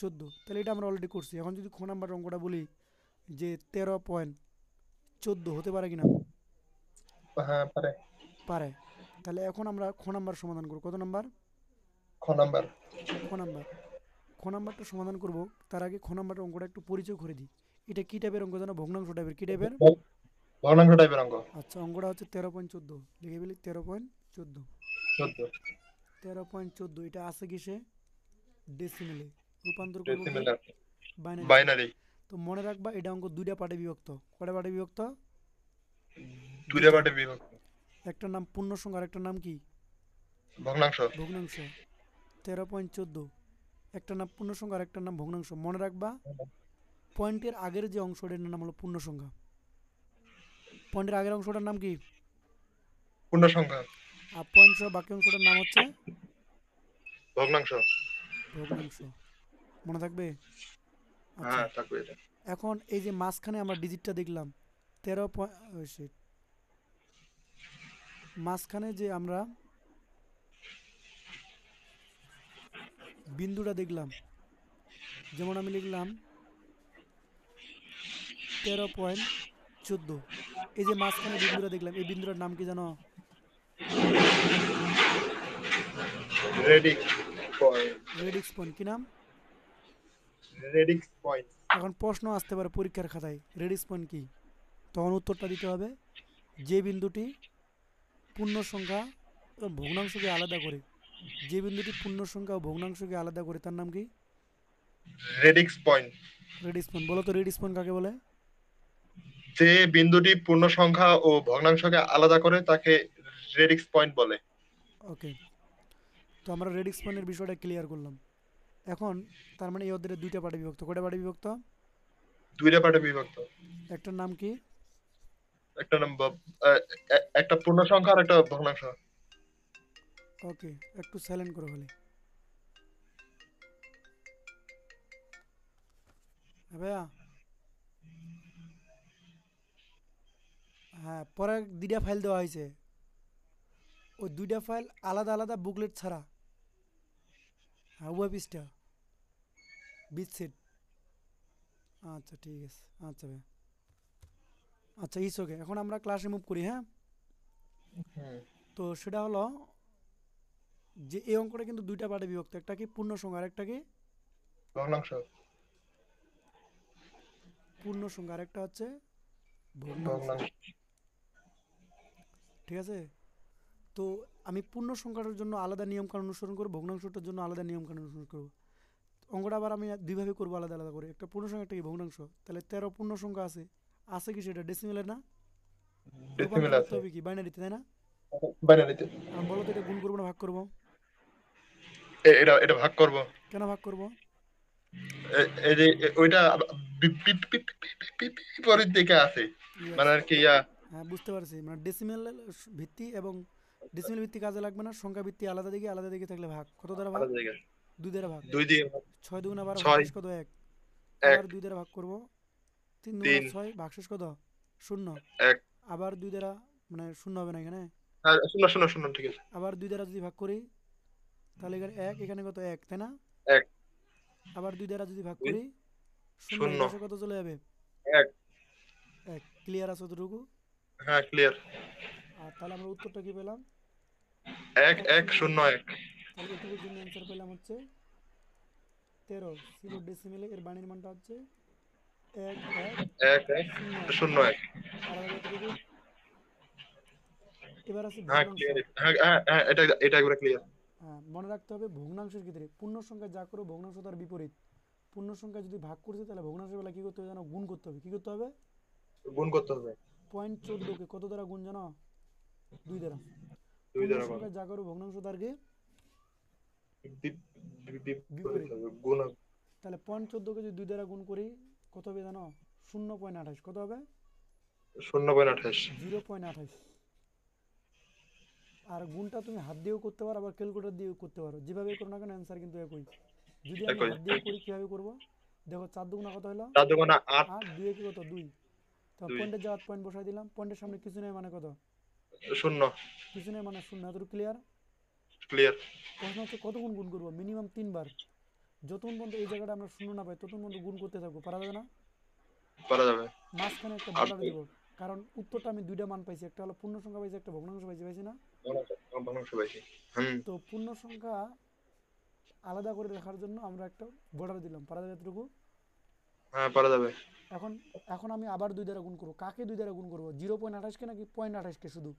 14। তাহলে এটা আমরা অলরেডি করছি। এখন যদি খ নাম্বার অঙ্কটা বলি যে 13.14 হতে পারে কিনা? হ্যাঁ পারে। পারে। তাহলে এখন আমরা খ নাম্বার সমাধান করব। কত নাম্বার? খ নাম্বার। খ নাম্বার। খ নাম্বারটা সমাধান করব, তার আগে খ নাম্বারের অঙ্কটা একটু পরিচয় করে দিই। এটা কি টাইপের অঙ্ক জানো? ভগ্নাংশ টাইপের। কি টাইপের? ভগ্নাংশ টাইপের অঙ্ক। আচ্ছা, অঙ্কটা হচ্ছে 13.14। লিখে ফেলি 13.14। 14। 13.14 এটা আছে কিসে? ডেসিমেলে। রূপান্তর করব কি? ডেসিমেল। বাইনারিতে। বাইনারি। তো মনে রাখবা এটা অঙ্ক দুইটা পার্টে বিভক্ত। কয়টা পার্টে বিভক্ত? দুইটা দুইটা। পার্টে বিভক্ত। একটার নাম পূর্ণ সংখ্যা আর একটার নাম কি? ভগ্নাংশ। ভগ্নাংশ। 13.14 একটার নাম পূর্ণ সংখ্যা আর একটার নাম ভগ্নাংশ। মনে রাখবা পয়েন্টের আগের যে অংশটার নাম হলো পূর্ণ সংখ্যা। পয়েন্টের আগের অংশটার নাম কি? পূর্ণ সংখ্যা। আর পয়েন্ট সহ বাকি অংশটার নাম হচ্ছে ভগ্নাংশ। ভগ্নাংশ। মনে থাকবে? আচ্ছা। হ্যাঁ থাকবে এটা। এখন এই যে মাঝখানে আমরা ডিজিটটা দেখলাম 13 মাঝখানে যে আমরা বিন্দুটা দেখলাম, যেমন আমি লিখলাম 13.14। এই যে মাঝখানে বিন্দুটা দেখলাম, এই বিন্দুটার নাম কি জানো? Radix point. Radix point. কি নাম? Radix point. এখন প্রশ্ন আসতে পারে পরীক্ষার খাতায়, রেডিক্স পয়েন্ট কি? তখন উত্তরটা দিতে হবে যে বিন্দুটি পূর্ণ সংখ্যা ও ভগ্নাংশকে আলাদা করে। যে বিন্দুটি পূর্ণ সংখ্যা ও ভগ্নাংশকে আলাদা করে তার নাম কি? Radix point. Radix point. বলো তো রেডিক্স পয়েন্ট কাকে বলে? যে বিন্দুটি পূর্ণ সংখ্যা ও ভগ্নাংশকে আলাদা করে তাকে রেডিক্স পয়েন্ট বলে। ওকে। তো আমরা রেডিক্স পয়েন্টের বিষয়টা ক্লিয়ার করলাম। এখন তার মানে এই অধ্যায়ে দুইটা পার্টে বিভক্ত। কয়টা পার্টে বিভক্ত? দুইটা পার্টে বিভক্ত। একটার নাম কি? একটা নম্বর একটা পূর্ণ সংখ্যা আর একটা ভগ্নাংশ। ওকে, একটু সাইলেন্ট করো খালি। হ্যাঁ ভাইয়া। হ্যাঁ, পরে দুইটা ফাইল দেওয়া হয়েছে। ওই দুইটা ফাইল আলাদা আলাদা বুকলেট ছাড়া। হ্যাঁ, ওয়েব পৃষ্ঠা বিট সেট। আচ্ছা ঠিক আছে। আচ্ছা ভাইয়া। আচ্ছা ইস ওকে। এখন আমরা ক্লাসে মুভ করি, হ্যাঁ? হুম। তো সেটা হলো যে এই অঙ্কটা কিন্তু দুইটা পার্টে বিভক্ত। একটা কি পূর্ণ সংখ্যা আর একটা কি ভগ্নাংশ। পূর্ণ সংখ্যা আর একটা হচ্ছে ভগ্নাংশ। ভগ্নাংশ। ঠিক আছে? তো আমি পূর্ণ সংখ্যাটার জন্য আলাদা নিয়ম কানুন অনুসরণ করব, ভগ্নাংশটার জন্য আলাদা নিয়ম কানুন অনুসরণ করব। অঙ্কটা আবার আমি দুইভাবে করবো আলাদা আলাদা করে। একটা পূর্ণ সংখ্যা একটা কি ভগ্নাংশ। তাহলে 13 পূর্ণ সংখ্যা আছে। আছে কি সেটা ডেসিমেলের না? রূপান্তর ডেসিমেল করতে আছে। হবে কি বাইনারিতে, তাই না? বাইনারিতে। এখন বলো তো এটা গুণ করবো না ভাগ করবো? এটা এটা ভাগ করব। কেন ভাগ করবো? এই যে ওইটা বিপরীত দিকে আছে। ইয়েস। মানে আর কি ইয়া। হ্যাঁ বুঝতে পারছি। মানে ডেসিমেল ভিত্তি এবং ডেসিমেল ভিত্তি কাজে লাগবে না। সংখ্যা ভিত্তি আলাদা দিকে, আলাদা দিকে থাকলে ভাগ। কত দ্বারা ভাগ? আলাদা জায়গায়। 2 দ্বারা ভাগ। দুই দিয়ে। 6 দুগুণা 12 ছয়। ভাগশেষ কত? 1। এক। আবার 2 দ্বারা ভাগ করব। 3 দুগুণা তিন। 6 ভাগশেষ কত? 0। এক। আবার 2 দ্বারা মানে শূন্য হবে না এখানে। হ্যাঁ, শূন্য শূন্য শূন্য, ঠিক আছে। আবার 2 দ্বারা যদি ভাগ করি তাহলে এখানে 1, এখানে কত 1, তাই না? এক, আবার 2 দ্বারা যদি ভাগ দুই, করি শূন্য, এই শূন্য, পাশে কত চলে যাবে? এক। 1। ক্লিয়ার আছে অতটুকু? হ্যাঁ, ক্লিয়ার। আর তাহলে আমরা উত্তরটা কি পেলাম? এক, 1 এক, 0 শূন্য, 1। এক। তাহলে এটুকুর জন্য অ্যান্সার পেলাম হচ্ছে 13 ছিল ডেসিমেলে, এর বাণীর মানটা হচ্ছে 1 1 এক, এক, 0 1। শূন্য, এক। পারা যাবে এতটুকু? এবার আছে হ্যাঁ, ভগ্নাংশ। ক্লিয়ার। হ্যাঁ, হ্যাঁ, হ্যাঁ, এটা এটা একবারে ক্লিয়ার। হ্যাঁ, মনে রাখতে হবে ভগ্নাংশের ক্ষেত্রে পূর্ণ সংখ্যা যা করো ভগ্নাংশ তার বিপরীত। পূর্ণ সংখ্যা যদি ভাগ করছে তাহলে ভগ্নাংশের বেলা কি করতে হবে জানো? গুণ করতে হবে। কি করতে হবে? গুণ করতে হবে। 0.14 কে কত দ্বারা গুণ জানো? 2 দ্বারা। দুই পূর্ণ দ্বারা করো। সংখ্যা যা করো ভগ্নাংশ তার কি বিপরীত বিপরীত। হবে, গুণ হবে। তাহলে 0.14 কে যদি 2 দ্বারা গুণ করি কত হবে জানো? 0.28। কত হবে? 0.28। 0.28। আর গুণটা তুমি হাত দিয়েও করতে পারো, আবার ক্যালকুলেটর দিয়েও করতে পারো, যেভাবে করো না কেন অ্যান্সার কিন্তু একই। যদি আমি একই। হাত দিয়ে করি কীভাবে করব? দেখো 4 দুগুণা কত হলো? 4 × 8। 8। 2 কি কত? 2। তো দুই। পয়েন্টের জায়গায় পয়েন্ট বসাই দিলাম, পয়েন্টের সামনে কিছু নেই মানে কত? শূন্য। কিছু নেই মানে শূন্য। এতটুকু ক্লিয়ার? ক্লিয়ার। প্রশ্ন হচ্ছে কতক্ষণ গুণ করবো? মিনিমাম 3 বার। যতক্ষণ পর্যন্ত এই জায়গাটা আমরা শূন্য না পাই ততক্ষণ পর্যন্ত গুণ করতে থাকবো। পারা যাবে না? করা যাবে। মাঝখানে একটা আর বর্ডার দিব, কারণ উত্তরটা আমি 2টা মান পাইছি, একটা হলো পূর্ণ সংখ্যা পাইছি, একটা ভগ্নাংশ পাইছি, পাইছি না? ভগ্নাংশ পাইছি। হুম। তো পূর্ণ সংখ্যা আলাদা করে রাখার জন্য আমরা একটা বর্ডার দিলাম। পারা যাবে এতটুকু? হ্যাঁ, পারা যাবে। এখন এখন আমি আবার 2 দ্বারা গুণ করবো। কাকে 2 দ্বারা গুণ করবো? 0.28 কে নাকি 0.28 কে শুধু?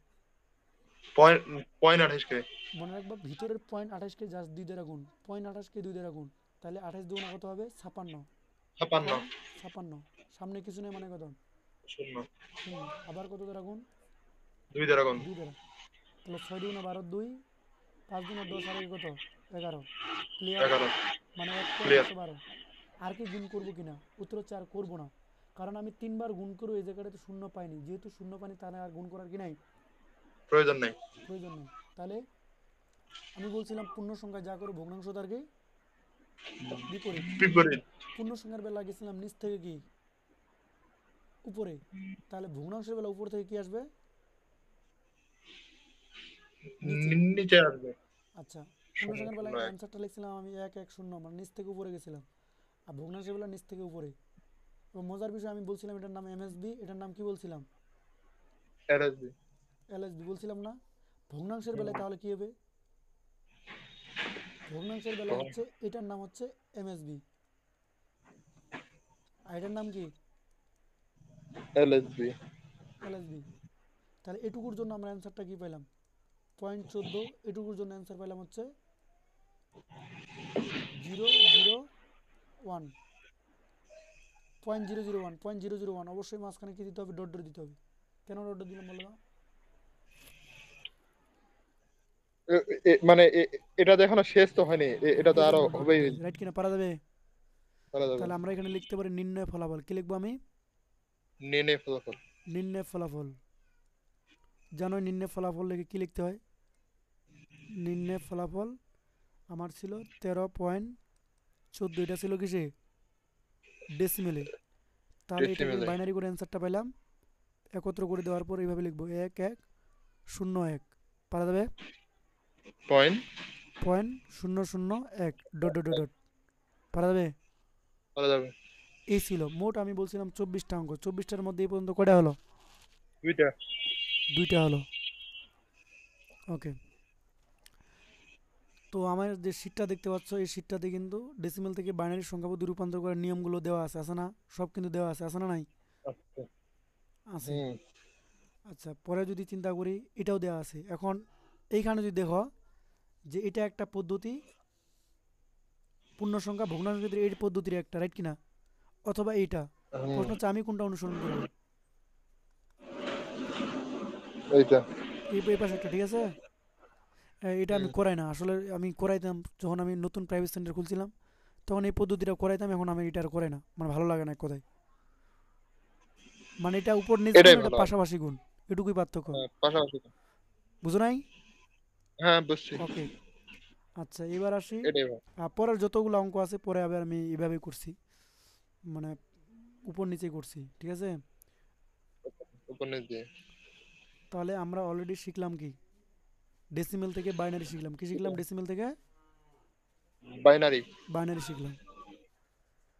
পয়েন্ট, 0.28 কে। মনে রাখবো ভিতরের 0.28 কে জাস্ট 2 দ্বারা গুণ। 0.28 কে 2 দ্বারা গুণ। তাহলে 28 দুগুণা কত হবে? 56। 56। পয়েন্ট 56। সামনে কিছু নেই মানে কত? শূন্য। শূন্য। আবার কত দ্বারা গুণ? 2 দ্বারা গুণ। 2 দ্বারা। তাহলে 6 দুগুণা 12, 2, 5 দুগুণা 10, আর একে কত? 11। ক্লিয়ার? 11। মানে 1 পয়েন্ট ক্লিয়ার। 112। আর কি গুণ করবো কিনা? উত্তর হচ্ছে আর করবো না, কারণ আমি 3 বার গুণ করে এই জায়গাটাতে শূন্য পাইনি। যেহেতু শূন্য পাইনি তাহলে আর গুণ করার কি নাই? প্রয়োজন নেই। প্রয়োজন নেই। তাহলে আমি বলছিলাম পূর্ণ সংখ্যা যা করে ভগ্নাংশ তার কি বিপরীত। বিপরীত। পূর্ণ সংখ্যার বেলা গেছিলাম নিচ থেকে কি উপরে, তাহলে ভগ্নাংশের বেলা উপর থেকে কি আসবে? নিচে। নিচে আসবে। আচ্ছা, পূর্ণ শূন্য, সংখ্যার শূন্য, বেলায় এক। অ্যান্সারটা লিখছিলাম আমি 1 1 0, মানে নিচ থেকে উপরে গেছিলাম। আর ভগ্নাংশের বেলা নিচ থেকে উপরে। এবং মজার বিষয় আমি বলছিলাম এটার নাম এমএসবি, এটার নাম কি বলছিলাম? এলএসবি। এলএসবি বলছিলাম না? ভগ্নাংশের বেলায় তাহলে কি হবে? ভগ্নাংশের বেলায় হচ্ছে এটার নাম হচ্ছে এমএসবি। আর এটার নাম কি? এলএসবি। এলএসবি। তাহলে এটুকুর জন্য আমরা অ্যান্সারটা কি পেলাম? 0.14। এটুকুর জন্য অ্যান্সার পেলাম হচ্ছে 001। 0.001, 0.001। অবশ্যই মাঝখানে কি দিতে হবে? ডট ডট দিতে হবে। কেন ডট ডট দিলাম বলো তো? মানে এটা তো এখনো শেষ তো হয়নি, এটা তো এই আরো জন্য ডট হবেই। দিতে হবে, রাইট কিনা? পারা যাবে? করা যাবে। তাহলে আমরা এখানে লিখতে পারি নির্ণয় ফলাফল। কি লিখবো আমি? নেনে ফলাফল। নির্ণয় ফলাফল। জানো নির্ণয় ফলাফল লিখে কি লিখতে হয়? নির্ণয় ফলাফল আমার ছিল 13.14। এটা ছিল কিসে? ডেসিমেলে। তাহলে এটাকে ডেসিমেলে। বাইনারি করে অ্যান্সারটা পাইলাম। একত্র করে দেওয়ার পর এইভাবে লিখবো 1 1 0 1। পারা যাবে? Point. 0.001 dot dot dot dot. পারা যাবে? করা যাবে। এই ছিল মোট, আমি বলছিলাম 24টা অঙ্ক। 24টার মধ্যে এই পর্যন্ত কয়টা হলো? দুইটা। 2টা হলো। ওকে। তো আমার যে শীটটা দেখতে পাচ্ছ এই শীটটাতে কিন্তু ডেসিমেল থেকে বাইনারি সংখ্যা পদ্ধতি রূপান্তর করার নিয়মগুলো দেওয়া আছে, আছে না? সব কিন্তু দেওয়া আছে, আছে না নাই? আচ্ছা। আছে। হুম। আচ্ছা, পরে যদি চিন্তা করি এটাও দেওয়া আছে। এখন এইখানে যদি দেখো যে এটা একটা পদ্ধতি, পূর্ণ সংখ্যা ভগ্নাংশ ক্ষেত্রে এই পদ্ধতির একটা, রাইট কিনা? অথবা এইটা। হুম। প্রশ্ন হচ্ছে আমি কোনটা অনুসরণ করব? এইটা। এই পাশেরটা, ঠিক আছে? এটা আমি হুম। করাই না আসলে। আমি করাইতাম যখন আমি নতুন প্রাইভেট সেন্টার খুলছিলাম, তখন এই পদ্ধতিটা করাইতাম। এখন আমি এটা আর করাই না, মানে ভালো লাগে না এক কথায়। মানে এটা উপর নিচ গুণ, এটাই এটা ভালো হয়। পাশাপাশি গুণ, এটুকুই পার্থক্য। হ্যাঁ, পাশাপাশি। বুঝো নাই? হ্যাঁ, বুঝছি। ওকে। আচ্ছা, এবার আসি। এটাই ভালো। পরের যতগুলো অঙ্ক আছে পরে আবার আমি এভাবেই করছি, মানে উপর নিচেই করছি, ঠিক আছে? উপর নিচ দিয়ে। তাহলে আমরা অলরেডি শিখলাম কি, ডেসিমেল থেকে বাইনারি শিখলাম। কি শিখলাম? ডেসিমেল থেকে বাইনারি বাইনারি শিখলাম।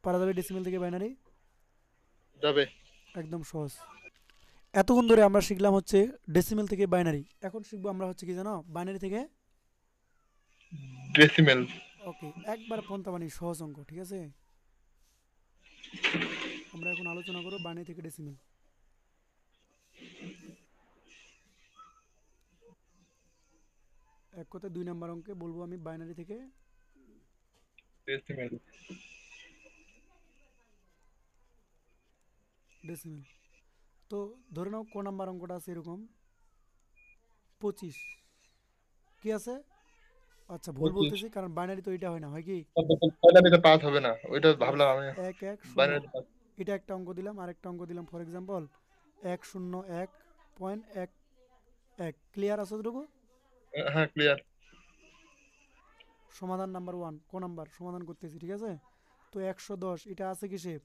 পারা যাবে ডেসিমেল থেকে বাইনারি? যাবে। একদম সহজ। এতক্ষণ ধরে আমরা শিখলাম হচ্ছে ডেসিমেল থেকে বাইনারি, এখন শিখবো আমরা হচ্ছে কি জানো, বাইনারি থেকে। ডেসিমেল। ওকে, একবার পন্তাবানি সহজ অঙ্ক, ঠিক আছে? আমরা এখন আলোচনা করবো বাইনারি থেকে ডেসিমেল। এক কথায় 2 নম্বর অঙ্কে বলবো আমি বাইনারি থেকে ডেসিমেল। ডেসিমেল। তো ধরে নাও ক নাম্বার অঙ্কটা আছে এরকম 25। কি আছে? আচ্ছা, ভুল 25। বলতেছি, কারণ বাইনারি তো এটা হয় না, হয় কি? বাইনারিতে পাস হবে না, ওইটা ইয়েস, ভাবলাম আমি। 1 1 0। বাইনারিতে পাস। এটা একটা অঙ্ক দিলাম, আরেকটা অঙ্ক দিলাম, ফর এক্সাম্পল 1 0 1.1 1। ক্লিয়ার আছে এতটুকু? হ্যাঁ, ক্লিয়ার। সমাধান নাম্বার 1, ক নাম্বার সমাধান করতেছি, ঠিক আছে? তো 110 এটা আছে কিসে?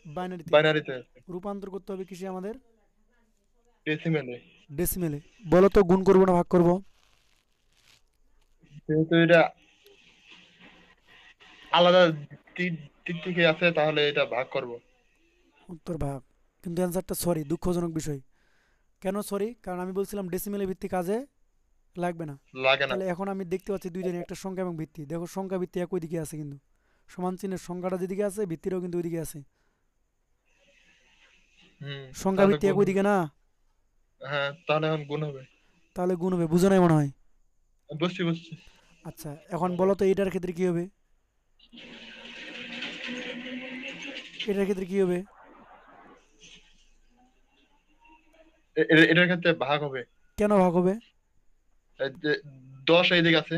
বাইনারিতে। বাইনারিতে। রূপান্তর করতে হবে কিসে আমাদের? ডেসিমেলে। ডেসিমেলে। বলো তো গুণ করবো না ভাগ করবো? যেহেতু এটা আলাদা দিক দিক থেকে আছে, তাহলে এটা ভাগ করব। উত্তর ভাগ। কিন্তু অ্যান্সারটা সরি, দুঃখজনক বিষয়। কেন সরি? কারণ আমি বলছিলাম ডেসিমেলে ভিত্তি কাজে লাগবে না। লাগে না। তাহলে এখন আমি দেখতে পাচ্ছি দুইজনে একটা সংখ্যা এবং ভিত্তি, দেখো সংখ্যা ভিত্তি একই দিকে আছে, কিন্তু সমান চিহ্নের সংখ্যাটা যেদিকে আছে ভিত্তিটাও কিন্তু ওইদিকে আছে। সংখ্যা তাহলে ভিত্তি গুণ একই হবে। দিকে না? হ্যাঁ, তাহলে এখন গুণ হবে। তাহলে গুণ হবে, বুঝো নাই মনে হয়? বুঝছি, বুঝছি। আচ্ছা, এখন বলো তো এটার ক্ষেত্রে কি হবে? এটার ক্ষেত্রে কি হবে? এটার ক্ষেত্রে ভাগ হবে। কেন ভাগ হবে? এই যে 10 এইদিকে আছে।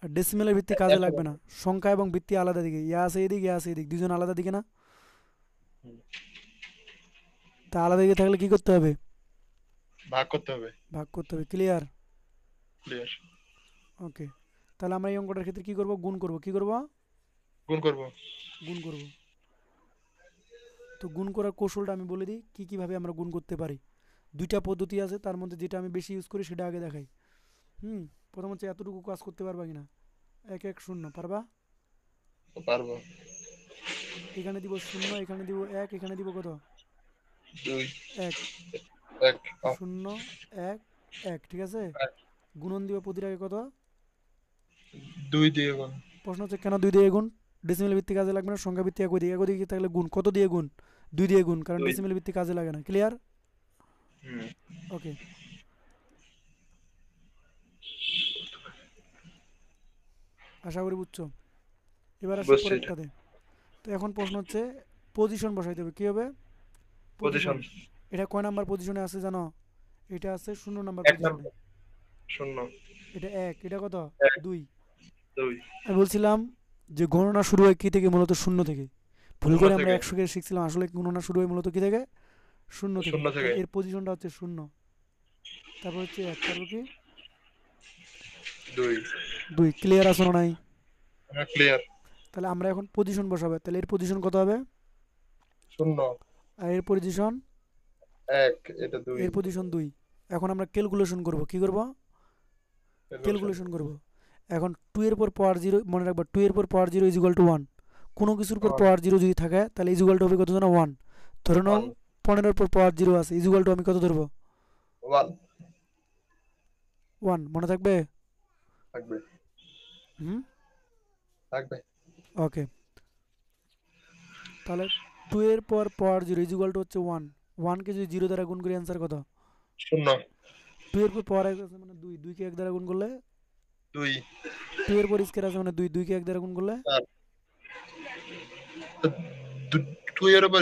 আর ডেসিমেলের ভিত্তি কাজে একশো লাগবে না। সংখ্যা এবং ভিত্তি আলাদা দিকে, ইয়া আছে এদিক, ইয়া আছে এদিক, দুজন আলাদা দিকে না? হুম, তা আলাদা দিকে থাকলে কি করতে হবে? ভাগ করতে হবে। ভাগ করতে হবে। ক্লিয়ার? ক্লিয়ার। ওকে। তাহলে আমরা এই অঙ্কটার ক্ষেত্রে কি করব? গুণ করব। কি করব? গুণ করব। গুণ করব। তো গুণ করার কৌশলটা আমি বলে দিই, কি কিভাবে আমরা গুণ করতে পারি। দুইটা পদ্ধতি আছে, তার মধ্যে যেটা আমি বেশি ইউজ করি সেটা আগে দেখাই। হুম। প্রথম হচ্ছে এতটুকু কাজ করতে পারবা কিনা? 1 1 0 পারবা? পারবো। এখানে দিব 0, এখানে দিব 1, এখানে দিব কত? 2 1। 1 0 1 1, ঠিক আছে? গুণন দিব প্রতিটাকে কত? 2 দিয়ে গুণ। প্রশ্ন হচ্ছে কেন 2 দিয়ে গুণ? ডেসিমেল ভিত্তি কাজে লাগবে না, সংখ্যা ভিত্তি একই দিকে, একই দিকে থাকলে গুণ কত দিয়ে গুণ? 2 দিয়ে গুণ, কারণ 2। ডেসিমেল ভিত্তি কাজে লাগে না। ক্লিয়ার? হুম। ওকে। আশা করি বুঝছো। এবার আসি বুঝছি এটা। পরেরটাতে। তো এখন প্রশ্ন হচ্ছে পজিশন বসাইতে হবে। কি হবে? পজিশন। পজিশন। এটা কয় নাম্বার পজিশনে আছে জানো? এটা আছে 0 নাম্বার 1 পজিশনে। নাম্বার। 0। এটা 1, এটা কত? 1 2। 2। আমি বলছিলাম যে গণনা শুরু হয় কি থেকে? মূলত শূন্য থেকে। ভুল 0 করে আমরা থেকে। 100 কে শিখছিলাম, আসলে গণনা শুরু হয় মূলত কি থেকে? শূন্য থেকে। 0 তাহলে থেকে। এর পজিশনটা হচ্ছে 0, তারপর হচ্ছে 1, তারপর কি? 2। 2। ক্লিয়ার আছে না নাই? হ্যাঁ, ক্লিয়ার। তাহলে আমরা এখন পজিশন বসাবো, তাহলে এর পজিশন কত হবে? 0। আর এর পজিশন? 1, এটা 2। এর পজিশন 2। এখন আমরা ক্যালকুলেশন করব। কি করব? ক্যালকুলেশন। ক্যালকুলেশন করব। এখন 2 এর পর পাওয়ার 0, মনে রাখবা 2 এর পর পাওয়ার 0 ইজ ইকুয়াল টু 1। কোনো কিছুর পর 1 পাওয়ার 0 যদি থাকে তাহলে ইজ ইকুয়াল টু হবে কত জানো? 1। ধরে নাও 1 15 এর পর পাওয়ার 0 আছে, ইজ ইকুয়াল টু আমি কত ধরবো? 1 1। মনে থাকবে? থাকবে। হুম। থাকবে। ওকে। তাহলে 2 এর পর পাওয়ার 0 ইজ ইকুয়াল টু হচ্ছে 1। 1 কে যদি 0 দ্বারা গুণ করি অ্যান্সার কত? 0। 2 এর পর পাওয়ার 1 আছে মানে 2, 2 কে 1 দ্বারা গুণ করলে? 2। 2 এর পর স্কয়ার আছে মানে 2, 2 কে 1 দ্বারা গুণ করলে? 4। 2 এর উপর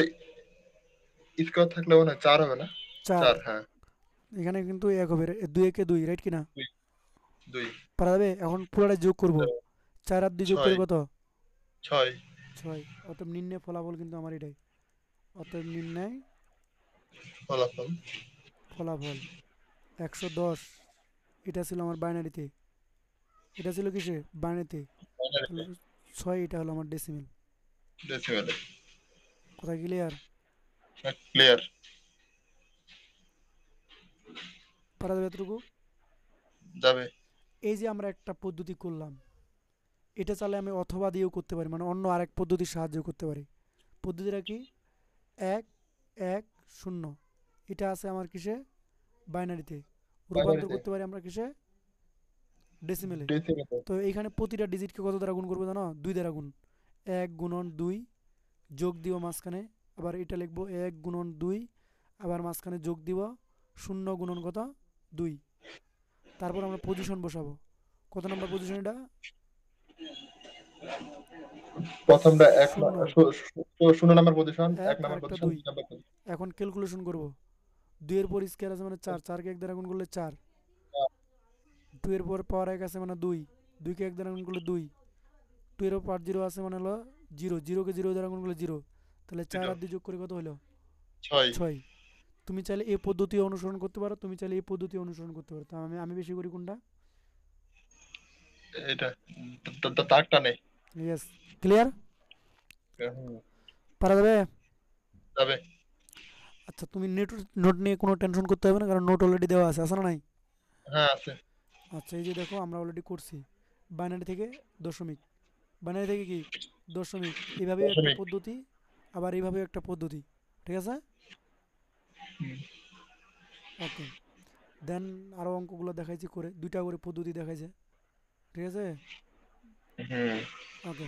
স্কোয়ার থাকলে মনে হয় 4 হবে না? 4। 4, হ্যাঁ। এখানে কিন্তু 1 হবে, 2 একে 2, রাইট কিনা? 2। 2। পারা যাবে? এখন পুরোটা যোগ করব। 4 আর 2 যোগ করে 6। কত? 6। 6। অতএব নির্ণয় ফলাফল কিন্তু আমার এটাই। অতএব নির্ণয় ফলাফল। ফলাফল 110। এটা ছিল আমার বাইনারিতে, এটা ছিল কিসে? বাইনারিতে। তাহলে 6, এটা হলো আমার ডেসিমেল। ডেসিমেলে। কথা ক্লিয়ার? ক্লিয়ার। পারা যাবে এতটুকু? যাবে। এই যে আমরা একটা পদ্ধতি করলাম, এটা চাইলে আমি অথবা দিয়েও করতে পারি, মানে অন্য আরেক পদ্ধতির সাহায্য করতে পারি। পদ্ধতিটা কি? এক, এক, শূন্য, এটা আছে আমার কিসে? বাইনারিতে। রূপান্তর বাইনারিতে। করতে পারি আমরা কিসে? ডেসিমেলে। ডেসিমেলে। তো এইখানে প্রতিটা ডিজিটকে কত দ্বারা গুণ করবো জানো? 2 দ্বারা গুণ। 1 গুণন 2, যোগ দিব মাঝখানে, আবার এটা লিখবো 1 গুণন 2, আবার মাঝখানে যোগ দিব 0 গুণন কত? 2। তারপর আমরা পজিশন বসাবো। কত নম্বর পজিশন এটা? প্রথমটা এক 0, শূন্য নাম্বার পজিশন, 1 এক আর নাম্বার একটা পজিশন, 2। 2 number position. এখন ক্যালকুলেশন করব। 2 এর পর স্কয়ার আছে মানে 4, 4 কে 1 দ্বারা গুণ করলে 4। 2 এর পর পাওয়ার 1 আছে মানে 2, 2 কে 1 দ্বারা গুণ করলে 2। 2 এর পাওয়ার 0 আছে মানে হলো 0, 0 কে 0 দ্বারা গুণ করলে 0। তাহলে 4 জিরো। আর 2 যোগ করে কত হলো? 6। 6। তুমি চাইলে এই পদ্ধতি অনুসরণ করতে পারো, তুমি চাইলে এই পদ্ধতি অনুসরণ করতে পারো। তো আমি বেশি করি কোনটা? এটা দাগটা নেই। ইয়েস। ক্লিয়ার? হুম, পারা যাবে? যাবে। আচ্ছা, তুমি নোট নিয়ে কোনো টেনশন করতে হবে না, কারণ নোট অলরেডি দেওয়া আছে, আছে না নাই? হ্যাঁ, আছে। আচ্ছা, এই যে দেখো আমরা অলরেডি করছি। বাইনারি থেকে দশমিক, বাইনারি থেকে কি? দশমিক। এইভাবেও একটা দশমিক। পদ্ধতি, আবার এইভাবেও একটা পদ্ধতি। ঠিক আছে? হুম। ওকে। দেন আরও অঙ্কগুলো দেখাইছি করে, দুইটা করে পদ্ধতি দেখাইছে। ঠিক আছে? হুম। ওকে।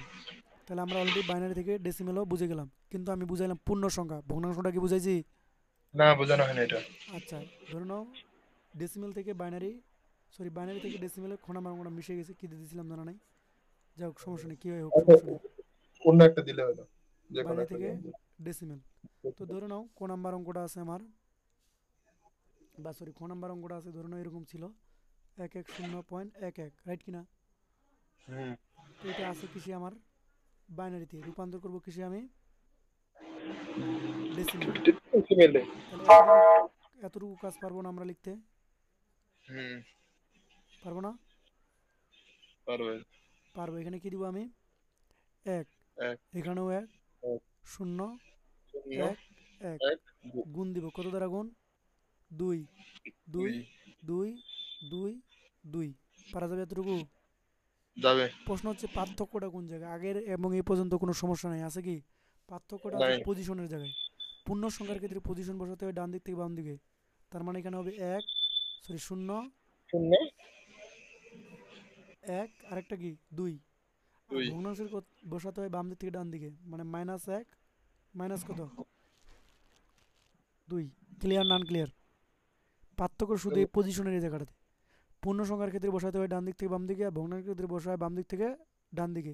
তাহলে আমরা অলরেডি বাইনারি থেকে ডেসিমেলও বুঝে গেলাম, কিন্তু আমি বুঝাইলাম পূর্ণ সংখ্যা, ভগ্নাংশটা কি বুঝাইছি? না, বোঝানো হয়নি এটা। আচ্ছা, ধরে নাও ডেসিমেল থেকে বাইনারি, সরি বাইনারি থেকে ডেসিমেলে খোনা মানগুলো মিশে গেছে, কী দিয়েছিলাম জানা নাই। যাই হোক, সমস্যা নেই, কী হয় হোক, আচ্ছা, সমস্যা নেই। অন্য একটা দিলে হলো, যে কোনো বাইনারি একটা থেকে দিন। ডেসিমেল। তো ধরে নাও ক নাম্বার অঙ্কটা আছে আমার, বা সরি খ নাম্বার অঙ্কটা আছে, ধরে নাও এরকম ছিল 110.11, রাইট কিনা? হুম। তো এটা আছে কিসে আমার? বাইনারিতে। রূপান্তর করবো কিসে আমি? ডেসিমেলে। ডেসিমেলে। তাহলে এতটুকু, এতটুকু কাজ পারবো না আমরা লিখতে? হুম। পারবো না? পারবে। পারবো। এখানে কি দিব আমি? 1, এক। এখানেও 1, এক। 0, শূন্য। 1, 1, এক। দুই। গুণ দিব কত দ্বারা গুণ? 2, 2, দুই। 2, 2, 2। পারা যাবে এতটুকু? যাবে। প্রশ্ন হচ্ছে পার্থক্যটা কোন জায়গায়? আগের এবং এই পর্যন্ত কোনো সমস্যা নাই, আছে কি? পার্থক্যটা আছে নাই। পজিশনের জায়গায়। পূর্ণ সংখ্যার ক্ষেত্রে পজিশন বসাতে হবে ডান দিক থেকে বাম দিকে। তার মানে এখানে হবে 1, সরি 0, শূন্য। 1, আরেকটা কি? 2। আর দুই। ভগ্নাংশের বসাতে হয় বাম দিক থেকে ডান দিকে, মানে -1, মাইনাস কত? 2। ক্লিয়ার নান ক্লিয়ার? পার্থক্য শুধু এই পজিশনের এই জায়গাটাতে। পূর্ণ সংখ্যার ক্ষেত্রে বসাতে হয় ডান দিক থেকে বাম দিকে, আর ভগ্নাংশের ক্ষেত্রে বসায় বাম দিক থেকে ডান দিকে।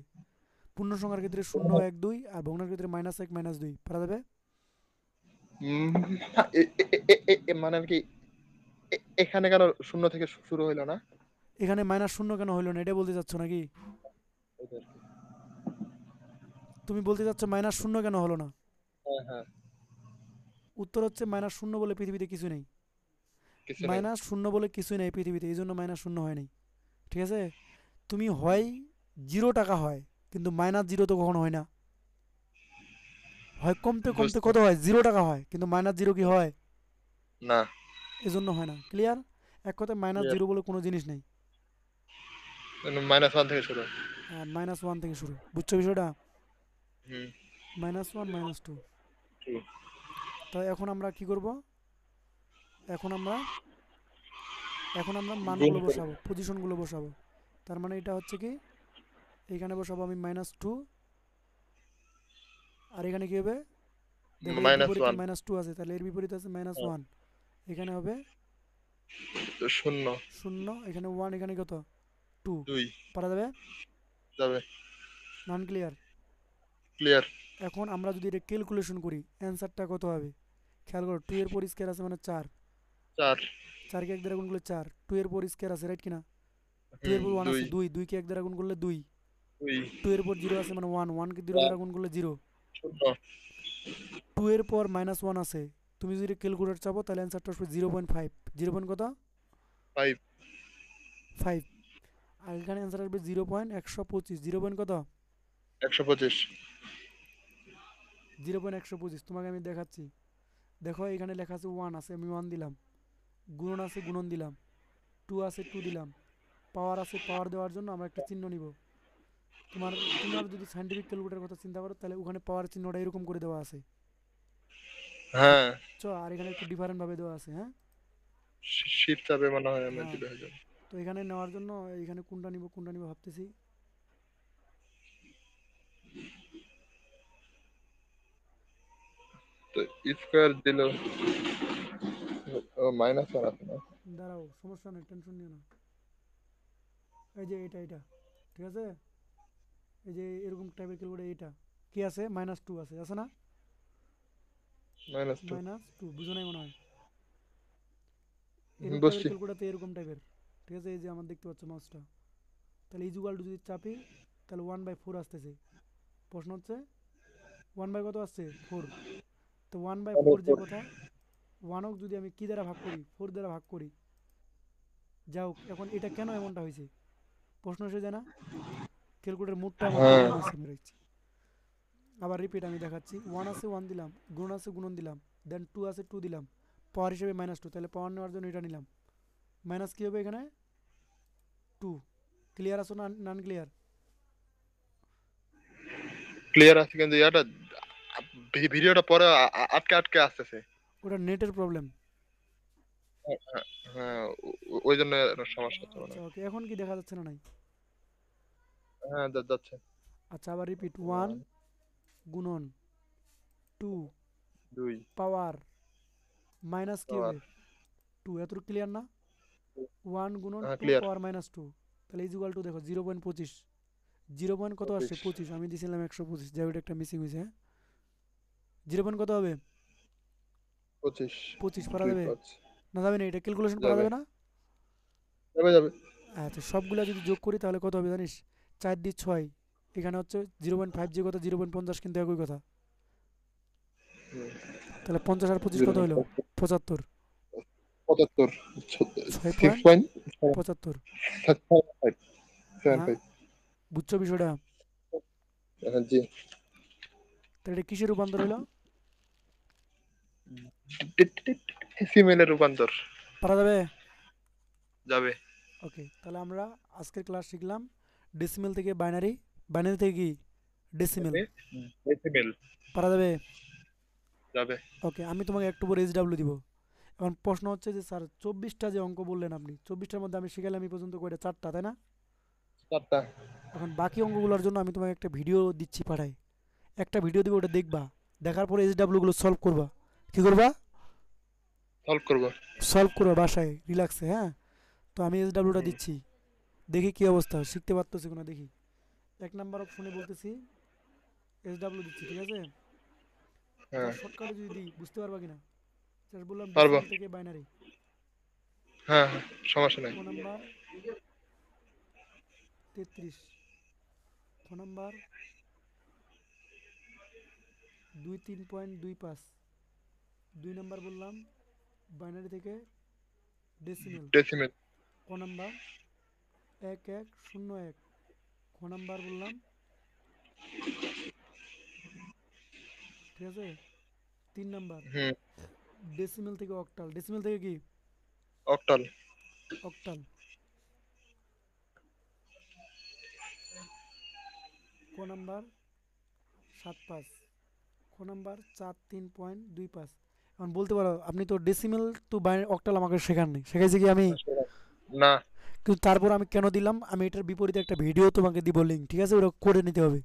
পূর্ণ সংখ্যার ক্ষেত্রে 0, 1, 2, আর ভগ্নাংশের ক্ষেত্রে -1, -2। পারা যাবে? উম, মানে আর কি, এখানে কেন শূন্য থেকে শুরু হইলো না? এখানে -0 কেন হইলো না, এটা বলতে চাচ্ছ নাকি? এটা আর কি। তুমি বলতে চাচ্ছ -0 কেন হলো না? হ্যাঁ, হ্যাঁ। উত্তর হচ্ছে -0 বলে পৃথিবীতে কিছু নেই। কিছু নাই। -0 বলে কিছুই নেই পৃথিবীতে, এই জন্য -0 হয় নাই। ঠিক আছে? তুমি হয় 0 টাকা হয়, কিন্তু -0 তো কখনো হয় না। হয় কমতে কমতে বুঝতে। কত হয়? 0 টাকা হয়, কিন্তু -0 কি হয়? না। এজন্য হয় না। ক্লিয়ার? এক কথায় ক্লিয়ার। -0 বলে কোনো জিনিস নেই। -1 থেকে শুরু। হ্যাঁ, -1 থেকে শুরু। বুঝছো বিষয়টা? হুম। -1, -2। টু। তো এখন আমরা কি করব? এখন আমরা এখন আমরা গুণ মানগুলো করে। বসাবো, পজিশনগুলো বসাবো। তার মানে এটা হচ্ছে কি, এখানে বসাবো আমি -2, আর এখানে কি হবে? দেখো এর বিপরীতে -1। -2 আছে, তাহলে এর বিপরীতে আছে -1। এখানে হবে শূন্য। 0, এখানে 1, এখানে কত? 2। 2। পারা যাবে? যাবে। নন ক্লিয়ার? ক্লিয়ার। এখন আমরা যদি এটা ক্যালকুলেশন করি, অ্যান্সারটা কত হবে? খেয়াল করো, 2 এর পর স্কয়ার আছে মানে 4, 4। 4 কে 1 দ্বারা গুণ করলে 4, 2 এর পর স্কয়ার আছে, রাইট কিনা? 2 এর হুম। পর 1 2। আছে 2, 2 কে 1 দ্বারা গুণ করলে 2, 2। 2 এর পর 0 আছে মানে 1, 1 কে 0 1। দ্বারা গুণ করলে 0, শূন্য। 2 এর পর -1 আছে। তুমি যদি ক্যালকুলেটর চাপো তাহলে অ্যান্সারটা আসবে 0.5, 0 পয়েন্ট কত? 5। 5। আর এখানে অ্যান্সার আসবে 0.125, 0 পয়েন্ট কত? 125। 0.125। তোমাকে আমি দেখাচ্ছি। দেখো এখানে লেখা আছে 1 আছে, আমি 1 দিলাম। গুণন আছে গুণন দিলাম, টু আছে টু দিলাম, পাওয়ার আছে পাওয়ার দেওয়ার জন্য আমরা একটা চিহ্ন নিব। তোমার তোমার যদি সাইন্টিফিক ক্যালকুলেটার কথা চিন্তা করো তাহলে ওখানে পাওয়ার চিহ্নটা এরকম করে দেওয়া আছে, হ্যাঁ, আর এখানে একটু ডিফারেন্ট ভাবে দেওয়া আছে, হ্যাঁ। শীত চাপে মনে হয় আমরা হ্যাঁ, দিলে হয়ে যাবে। তো এখানে নেওয়ার জন্য এখানে কোনটা নিব ভাবতেছি। তো স্কোয়ার দিল, ও মাইনাস ওয়ান আছে না? দাঁড়াও, সমস্যা নেই, টেনশন নিও না। এই যে এটা ঠিক আছে, এই যে এরকম টাইপের ক্যালকুলেটার এটা কি আছে, -2 আছে, আছে না? -2। -2 বুঝো নাই মনে হয়। এরকম টাইপের বুঝছি। ক্যালকুলেটার তো এরকম টাইপের, ঠিক আছে, এই যে আমার দেখতে পাচ্ছ মাউসটা, তাহলে ইজুকাল টু যদি চাপি তাহলে 1/4 আসতেছে। প্রশ্ন হচ্ছে 1/কত আসছে, 4। তো 1/4 যে কথা, 1 যদি আমি কি দ্বারা ভাগ করি, 4 দ্বারা ভাগ করি, যাও এখন এটা কেন এমনটা হয়েছে, প্রশ্ন এসে যায় না? ক্যালকুলেটার মুডটা আমার হ্যাঁ, এরকম হয়েছে রাখছি। আবার রিপিট আমি দেখাচ্ছি, 1 দিলাম, গুণন আছে গুণন দিলাম, দেন 2 আছে 2 দিলাম, পাওয়ার হিসেবে -2, তাহলে পাওয়ার নেওয়ার জন্য এটা নিলাম, মাইনাস কি হবে এখানে, 2। ক্লিয়ার আছো না নন ক্লিয়ার? ক্লিয়ার আছে, কিন্তু ইয়াটা ভিডিওটা পরে আটকে আটকে আসতেছে। ওটা নেটের প্রবলেম। হ্যাঁ, হ্যাঁ, ওই জন্য সমস্যা হচ্ছে মনে আচ্ছা হয়। ওকে, এখন কি দেখা যাচ্ছে না নাই? হ্যাঁ, যাচ্ছে। আচ্ছা আবার রিপিট, 1 গুণন 2 2 পাওয়ার মাইনাস কি পাওয়ার। হবে, 2। এত ক্লিয়ার না? 1 গুণন হ্যাঁ, 2 ক্লিয়ার। পাওয়ার -2, তাহলে ইজ টু দেখো 0.25, 0 পয়েন্ট কত আসছে, 25। 25, আমি দিয়েছিলাম 125, যাই ওটা একটা মিসিং হয়েছে, হ্যাঁ। 0 পয়েন্ট কত হবে, 25। 25 পারা 2 যাবে? 5 না যাবে না, এটা ক্যালকুলেশন করা যাবে, যাবে না? যাবে, যাবে। আচ্ছা সবগুলা যদি যোগ করি তাহলে কত হবে জানিস, 4 দিয়ে 6, এখানে হচ্ছে 0.5 যে কথা, 0.50 কিন্তু একই কথা, হুম, তাহলে 50 আর 25 কত হলো, 0.5 75। 75। ছয় সিক্স পয়েন্ট পয়েন্ট পঁচাত্তর সেভেন হ্যাঁ, ফাইভ বুঝছো বিষয়টা? জি। তাহলে এটা কিসে রূপান্তর হলো? ডেসিমেলের রূপান্তর। পারা যাবে? যাবে। ওকে, তাহলে আমরা আজকের ক্লাস শিখলাম ডেসিমেল থেকে বাইনারি, বাইনারি থেকে কি ডেসিমেল, ডেসিমেল। পারা যাবে? যাবে। ওকে, আমি তোমাকে একটু পরে SW দিব। এখন প্রশ্ন হচ্ছে যে স্যার 24টা যে অঙ্ক বললেন আপনি, 24টার মধ্যে আমি শিখালাম এই পর্যন্ত কয়টা, 4টা তাই না? 4টা। এখন বাকি অঙ্কগুলোর জন্য আমি তোমাকে একটা ভিডিও দিচ্ছি পাঠাই, একটা ভিডিও দিব, ওটা দেখবা, দেখার পরে গুলো সলভ করবা। কি করবা? সলভ করব। সলভ করবা বাসায় রিল্যাক্সে, হ্যাঁ। তো আমি SWটা হুম, দিচ্ছি, দেখি কি অবস্থা, শিখতে পারতেছি কিনা দেখি। 1 নাম্বার অপশনে বলতেছি দিচ্ছি, ঠিক আছে। হ্যাঁ, যার শর্টকাটে যদি দিই বুঝতে পারবা কিনা, জাস্ট বললাম পারবো। ডেসিমেল থেকে বাইনারি। হ্যাঁ, হ্যাঁ, সমস্যা নাই। ক নাম্বার 33, খ নাম্বার 23.25, 2 নাম্বার বললাম বাইনারি থেকে ডেসিমেল, ডেসিমেল। ক নাম্বার 1101, খ নাম্বার বললাম, ঠিক আছে। 3 নাম্বার হুম, ডেসিমেল থেকে অক্টাল, ডেসিমেল থেকে কি অক্টাল। অক্টাল, ক নাম্বার 7.5, খ নাম্বার 43.25। এখন বলতে পারো আপনি তো ডেসিমেল টু অক্টাল আমাকে শেখাননি, শেখাইছি কি আমি? না। কিন্তু তারপর আমি কেন দিলাম, আমি এটার বিপরীতে একটা ভিডিও তোমাকে দিব লিঙ্ক, ঠিক আছে, ওটা করে নিতে হবে।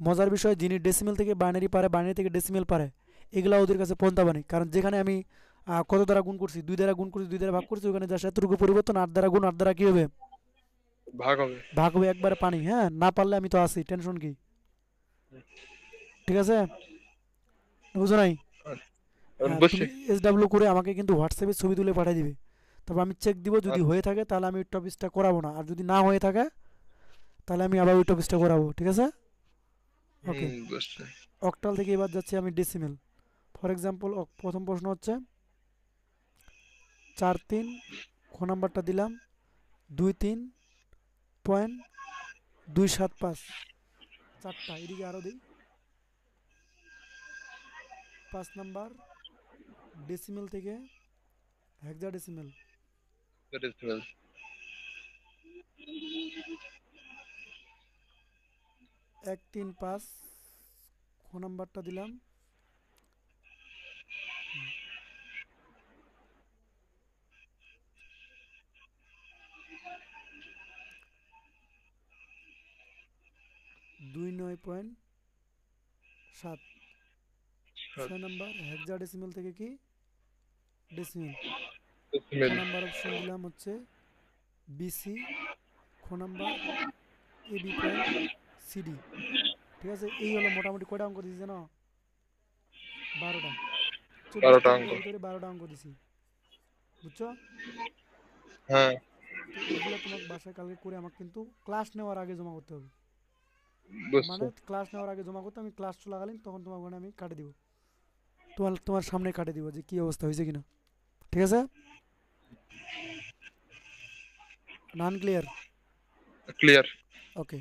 মজার বিষয়, যিনি ডেসিমেল থেকে বাইনারি পারে, বাইনারি থেকে ডেসিমেল পারে, এগুলা ওদের কাছে পন্থা বানি, কারণ যেখানে আমি কত দ্বারা গুণ করছি, 2 দ্বারা গুণ করছি, 2 দ্বারা ভাগ করছি, ওখানে যা এতটুকু পরিবর্তন, 8 দ্বারা গুণ 8 দ্বারা কি হবে, ভাগ হবে। ভাগ হবে, একবারে পানি, হ্যাঁ, না পারলে আমি তো আছি, টেনশন কি, ঠিক আছে, বুঝো নাই? হ্যাঁ, বুঝছি। তুমি করে আমাকে কিন্তু হোয়াটসঅ্যাপে ছবি তুলে পাঠিয়ে দিবে, তারপর আমি চেক দিব, যদি আচ্ছা। হয়ে থাকে তাহলে আমি ওই টপিকসটা করাবো না, আর যদি না হয়ে থাকে তাহলে আমি আবার ওই টপিকসটা করাবো, ঠিক আছে। ওকে, বুঝছি। অক্টাল থেকে এবার যাচ্ছি আমি ডেসিমেল। ফর এক্সাম্পল প্রথম প্রশ্ন হচ্ছে 4 3, খ নাম্বারটা দিলাম 23.275, 4টা এদিকে আরও দিই। 5 নাম্বার ডেসিমেল থেকে হেক্সাডেসিমেল, ডেসিমেল। 135 খ নাম্বারটা দিলাম। 29.7। 6 নাম্বার হেক্সাডেসিমেল থেকে কি ডেসিমেল। খ ডেসিমেল। নাম্বার অপশন দিলাম হচ্ছে বিসি। খ নাম্বার এবি পয়েন্ট সিডি। ঠিক আছে, এই হলো মোটামুটি কয়টা অঙ্ক দিয়েছি জানো? 12টা। 12টা 24টা অঙ্ক। অঙ্কের ভিতরে 12টা অঙ্ক দিছি, বুঝছো? হ্যাঁ, তো এইগুলা তোমাকে বাসায় কালকে করে আমাকে কিন্তু ক্লাস নেওয়ার আগে জমা করতে হবে। বুঝছো। মানে ক্লাস নেওয়ার আগে জমা করতে, আমি ক্লাস চলাকালীন তখন তোমার ওখানে আমি কাটে দিব, তোমার সামনে কাটে দিব যে কি অবস্থা হয়েছে কিনা। ঠিক আছে, নান ক্লিয়ার? ক্লিয়ার। ওকে,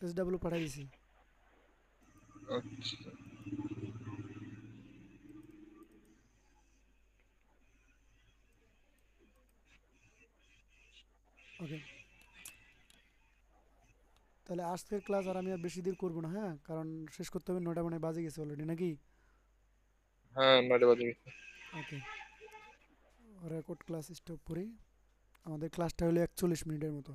SW পাঠাই দিছি। আচ্ছা। ওকে, তাহলে আজকের ক্লাস আর আমি আর বেশি দেরি করবো না, হ্যাঁ, কারণ শেষ করতে হবে, 9টা মানে বাজে গেছে অলরেডি নাকি? হ্যাঁ, 9টা বাজে গেছে। ওকে, রেকর্ড ক্লাস স্টপ করি। আমাদের ক্লাসটা হলো 41 মিনিটের মতো।